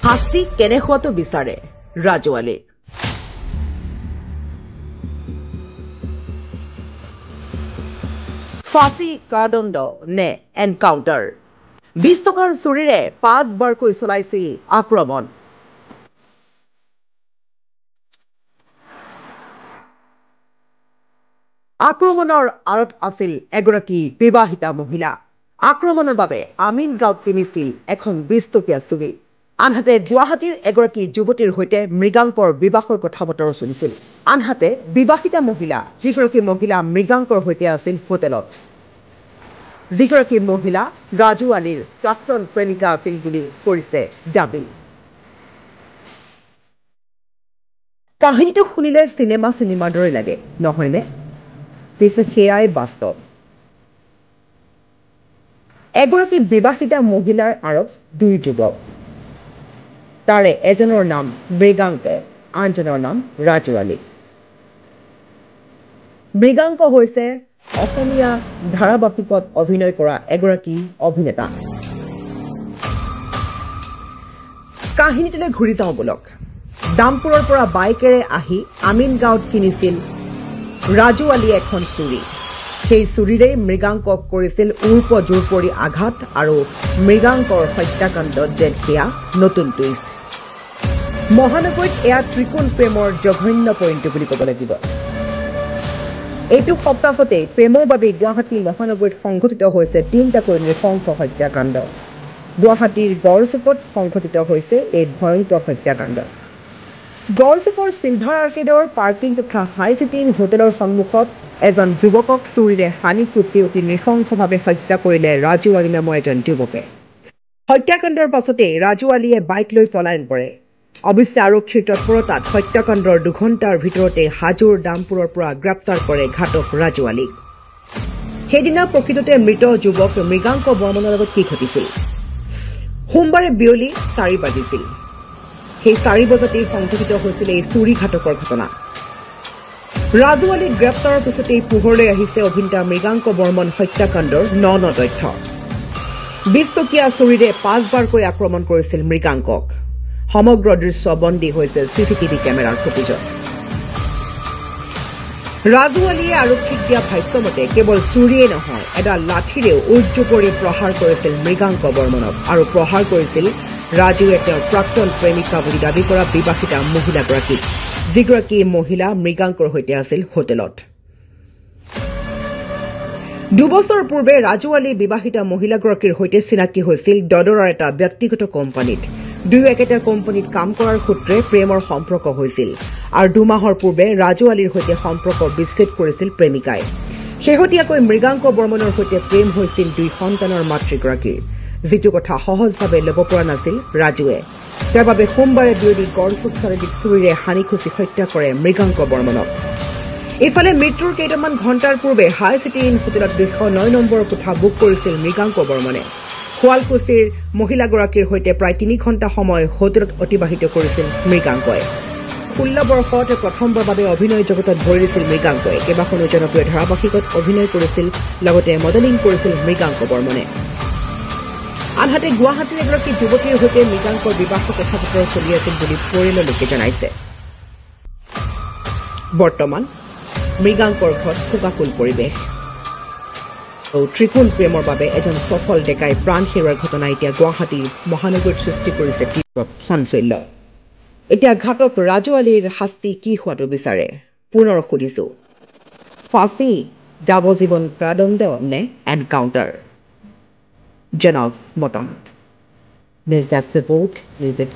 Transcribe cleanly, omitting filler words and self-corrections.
শাস্তি কেনে হোৱাটো বিচাৰে ৰাজুৱালী। ফাঁচী কাৰাদণ্ড নে এনকাউণ্টাৰ? 20 টকাৰ চুৰিৰে 5 বাৰকৈ চলাইছিল আক্ৰমণ। আক্ৰমণৰ আঁৰত আছিল এগৰাকী বিবাহিতা মহিলা। আক্ৰমণৰ বাবে আমিন গাঁৱত কিনিছিল এখন 20 টকীয়া চুৰি। আনহাতে গুৱাহাটীৰ এগৰাকী যুৱতীৰ সৈতে মৃগাংকৰ বিবাহৰ কথা বতৰা চলিছিল। আনহাতে বিবাহিতা মহিলা যিগৰাকী মহিলা মৃগাংকৰ সৈতে আছিল হোটেলত, যিগৰাকী মহিলা ৰাজুৱালীৰ প্ৰাক্তন প্ৰেমিকা আছিল বুলি কৰিছে দাবী। কাহিনীটো শুনিলে চিনেমাৰ দৰে লাগে, নহয়নে? পিছে সেয়াই বাস্তৱ। এগৰাকী বিবাহিতা মহিলাৰ আঁৰত 2 যুৱক। তাৰে এজনৰ নাম মৃগাংক, আনজনৰ নাম ৰাজুৱালী। মৃগাংক হৈছে অসমীয়া ধাৰাবাহিকত অভিনয় কৰা এগৰাকী অভিনেতা। কাহিনীটোলৈ ঘূৰি যাওঁ বলক। দামপুৰৰ পৰা বাইকেৰে আহি আমিন গাঁৱত কিনিছিল ৰাজুৱালীয়ে এখন চুৰি। সেই চুৰিৰে মৃগাংকক কৰিছিল উৰ্পজোৰ কৰি আঘাত আৰু মৃগাংকৰ হত্যাকাণ্ডত যেন সেয়া নতুন টুইষ্ট। মহানগৰীত এয়া ত্ৰিকোণ প্ৰেমৰ জঘন্য পৰিণতি বুলি ক'ব লাগিব। এইটো সপ্তাহতে প্ৰেমৰ বাবে গুৱাহাটী মহানগৰীত সংঘটিত হৈছে 3টাকৈ নৃশংস হত্যাকাণ্ড। গুৱাহাটীৰ গড়চুকত সংঘটিত হৈছে এই ভয়ংকৰ হত্যাকাণ্ড। গড়চুকৰ চিলভাৰ আৰ্কেডৰ পাৰ্কিং তথা হাই চিটি ইন হোটেলৰ সন্মুখত এজন যুৱকক চুৰিৰে হানি কুটি অতি নৃশংসভাৱে হত্যা কৰিলে ৰাজুৱালী নামৰ এজন যুৱকে। হত্যাকাণ্ডৰ পাছতে ৰাজুৱালীয়ে বাইক লৈ পলায়ন কৰে। অৱশ্যে আৰক্ষীৰ তৎপৰতাত হত্যাকাণ্ডৰ 2 ঘণ্টাৰ ভিতৰতে হাজোৰ দামপুৰৰ পৰা গ্ৰেপ্তাৰ কৰে ঘাতক ৰাজুৱালীক। সেইদিনা প্ৰকৃততে মৃত যুৱক মৃগাংক বৰ্মনৰ লগত কি ঘটিছিল? সোমবাৰে বিয়লি 4 বাজিছিল। সেই 4 বজাতেই সংঘটিত হৈছিল এই চুৰি ঘাতকৰ ঘটনা। ৰাজুৱালীক গ্ৰেপ্তাৰৰ পিছতেই পোহৰলৈ আহিছে অভিনেতা মৃগাংক বৰ্মন হত্যাকাণ্ডৰ ন তথ্য। 20 টকীয়া চুৰিৰে 5 বাৰকৈ আক্ৰমণ কৰিছিল মৃগাংকক। সমগ্ৰ দৃশ্য বন্দী হৈছে চিচিটিভি কেমেৰাৰ ফুটেজত। ৰাজুৱালীয়ে আৰক্ষীক দিয়া ভাষ্যমতে কেৱল চুৰিয়ে নহয়, এডাল লাঠিৰেও উৰ্জু কৰি প্ৰহাৰ কৰিছিল মৃগাংক বৰ্মনক আৰু প্ৰহাৰ কৰিছিল ৰাজুৱে তেওঁৰ প্ৰাক্তন প্ৰেমিকা বুলি দাবী কৰা বিবাহিতা মহিলাগৰাকীক, যিগৰাকী মহিলা মৃগাংকৰ সৈতে আছিল হোটেলত। 2 বছৰ পূৰ্বে ৰাজুৱালী বিবাহিতা মহিলাগৰাকীৰ সৈতে চিনাকি হৈছিল দদৰাৰ এটা ব্যক্তিগত কোম্পানীত। 2 একেটা কোম্পানীত কাম কৰাৰ সূত্ৰে প্ৰেমৰ সম্পৰ্ক হৈছিল আৰু 2 মাহৰ পূৰ্বে ৰাজুৱালীৰ সৈতে সম্পৰ্ক বিচ্ছেদ কৰিছিল প্ৰেমিকাই। শেহতীয়াকৈ মৃগাংক বৰ্মনৰ সৈতে প্ৰেম হৈছিল 2 সন্তানৰ মাতৃগৰাকীৰ, যিটো কথা সহজভাৱে ল'ব পৰা নাছিল ৰাজুৱে, যাৰ বাবে সোমবাৰে বিয়লি গড়চুক চাৰিআলিত চুৰিৰে হানি খুচি হত্যা কৰে মৃগাংক বৰ্মনক। ইফালে মৃত্যুৰ কেইটামান ঘণ্টাৰ পূৰ্বে হাই চিটি ইন হোটেলত 209 নম্বৰৰ কোঠা বুক কৰিছিল মৃগাংক বৰ্মনে। শুৱালকুছিৰ মহিলাগৰাকীৰ সৈতে প্ৰায় 3 ঘণ্টা সময় হোটেলত অতিবাহিত কৰিছিল মৃগাংকই। 16 বৰ্ষত প্ৰথমবাৰৰ বাবে অভিনয় জগতত ভৰি দিছিল মৃগাংকই। কেইবাখনো জনপ্ৰিয় ধাৰাবাহিকত অভিনয় কৰিছিল, লগতে মডেলিং কৰিছিল মৃগাংক বৰ্মনে। আনহাতে গুৱাহাটীৰ এগৰাকী যুৱতীৰ সৈতে মৃগাংকৰ বিবাহৰ কথা বতৰা চলি আছিল বুলি পৰিয়ালৰ লোকে জনাইছে। বৰ্তমান মৃগাংকৰ ঘৰত শোকাকুল পৰিৱেশ। ত্ৰিকোণ প্ৰেমৰ বাবে এজন সফল ডেকাই প্ৰাণ হেৰুৱাৰ ঘটনা এতিয়া গুৱাহাটী মহানগৰীত সৃষ্টি কৰিছে তীব্ৰ চাঞ্চল্য। এতিয়া ঘাতক ৰাজুৱালীৰ শাস্তি কি হোৱাটো বিচাৰে? পুনৰ সুধিছো, ফাঁচী, যাৱজ্জীৱন কাৰাদণ্ড নে এনকাউণ্টাৰ? জনাওক মতামত। নিৰ্দেশ